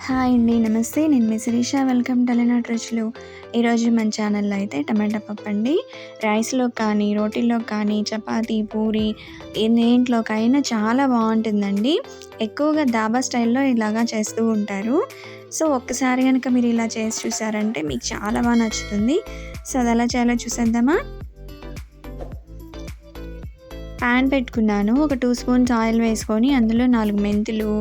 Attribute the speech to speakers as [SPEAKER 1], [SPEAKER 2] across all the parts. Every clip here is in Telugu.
[SPEAKER 1] హాయ్ అండి. నమస్తే. నేను మీ శిరీష. వెల్కమ్ టు అలనాటి రుచులు. ఈరోజు మన ఛానల్‌లో అయితే టమాటా పప్పు అండి. రైస్‌లో కానీ, రోటీల్లో కానీ, చపాతీ, పూరి దేంట్లోకైనా చాలా బావుంటుందండి. ఎక్కువగా ధాబా స్టైల్‌లో ఇలాగా చేస్తూ ఉంటారు. సో, ఒక్కసారి గనుక మీరు ఇలా చేసి చూసారంటే మీకు చాలా నచ్చుతుంది. సో, అదెలా చేయాలో చూసేద్దామా? పాన్ పెట్టుకున్నాను. ఒక 2 స్పూన్స్ ఆయిల్ వేసుకొని అందులో 4 మెంతులు,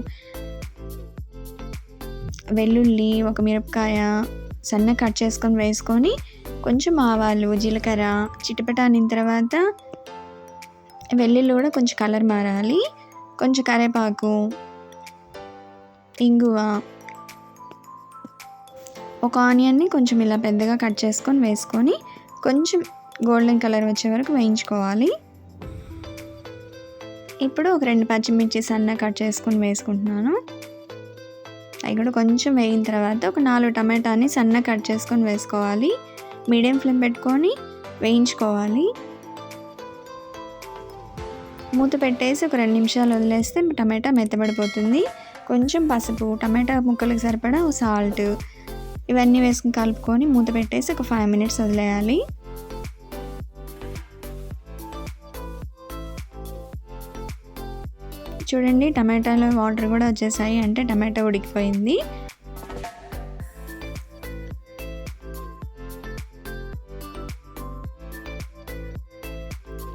[SPEAKER 1] వెల్లుల్లి, ఒక మిరపకాయ సన్నగా కట్ చేసుకొని వేసుకొని, కొంచెం ఆవాలు, జీలకర్ర చిటపట తర్వాత వెల్లుల్లి కూడా కొంచెం కలర్ మారాలి. కొంచెం కరివేపాకు, ఇంగువ, ఒక ఆనియన్ని కొంచెం ఇలా పెద్దగా కట్ చేసుకొని వేసుకొని కొంచెం గోల్డెన్ కలర్ వచ్చే వరకు వేయించుకోవాలి. ఇప్పుడు ఒక 2 పచ్చిమిర్చి సన్నగా కట్ చేసుకొని వేసుకుంటున్నాను. అవి కూడా కొంచెం వేగిన తర్వాత ఒక 4 టమాటాని సన్నగా కట్ చేసుకొని వేసుకోవాలి. మీడియం ఫ్లేమ్ పెట్టుకొని వేయించుకోవాలి. మూత పెట్టేసి ఒక 2 నిమిషాలు వదిలేస్తే టమాటా మెత్తబడిపోతుంది. కొంచెం పసుపు, టమాటా ముక్కలకు సరిపడా సాల్ట్ ఇవన్నీ వేసుకుని కలుపుకొని మూత పెట్టేసి ఒక 5 మినిట్స్ వదిలేయాలి. చూడండి, టమాటాలో వాటర్ కూడా వచ్చేసాయి, అంటే టమాటా ఉడికిపోయింది.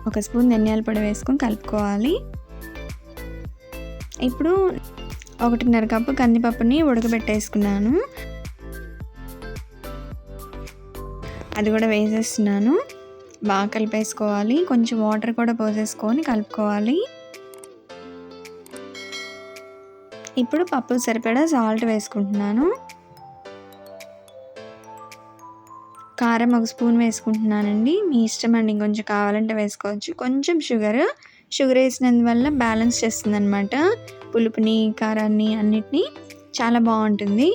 [SPEAKER 1] ఒక స్పూన్ ధనియాల పొడి వేసుకొని కలుపుకోవాలి. ఇప్పుడు 1.5 కప్పు కందిపప్పుని ఉడకబెట్టేసుకున్నాను. అది కూడా వేసేస్తున్నాను. బాగా కలిపేసుకోవాలి. కొంచెం వాటర్ కూడా పోసేసుకొని కలుపుకోవాలి. ఇప్పుడు పప్పు సరిపడా సాల్ట్ వేసుకుంటున్నాను. కారం ఒక స్పూన్ వేసుకుంటున్నానండి. మీ ఇష్టం అండి, ఇంకొంచెం కావాలంటే వేసుకోవచ్చు. కొంచెం షుగర్ వేసినందువల్ల బ్యాలెన్స్ చేస్తుందన్నమాట. పులుపుని, కారాన్ని అన్నిటినీ చాలా బాగుంటుంది.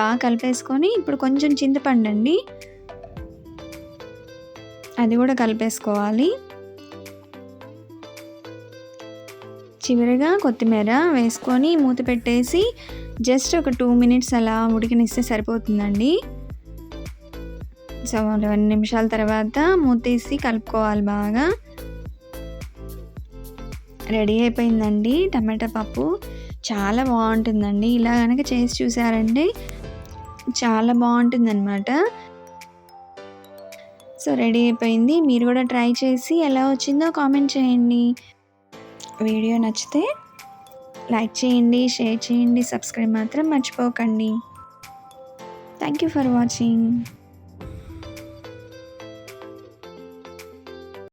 [SPEAKER 1] బాగా కలిపేసుకొని ఇప్పుడు కొంచెం చింతపండు అండి, అది కూడా కలిపేసుకోవాలి. చివరిగా కొత్తిమీర వేసుకొని మూత పెట్టేసి జస్ట్ ఒక 2 మినిట్స్ అలా ఉడికనిస్తే సరిపోతుందండి. సో 2 నిమిషాల తర్వాత మూత తీసి కలుపుకోవాలి బాగా. రెడీ అయిపోయిందండి టమాటా పప్పు. చాలా బాగుంటుందండి. ఇలా కనుక చేసి చూసారంటే చాలా బాగుంటుందన్నమాట. సో రెడీ అయిపోయింది. మీరు కూడా ట్రై చేసి ఎలా వచ్చిందో కామెంట్ చేయండి. వీడియో నచ్చితే లైక్ చేయండి, షేర్ చేయండి, సబ్స్క్రైబ్ మాత్రం మర్చిపోకండి. Thank you for watching.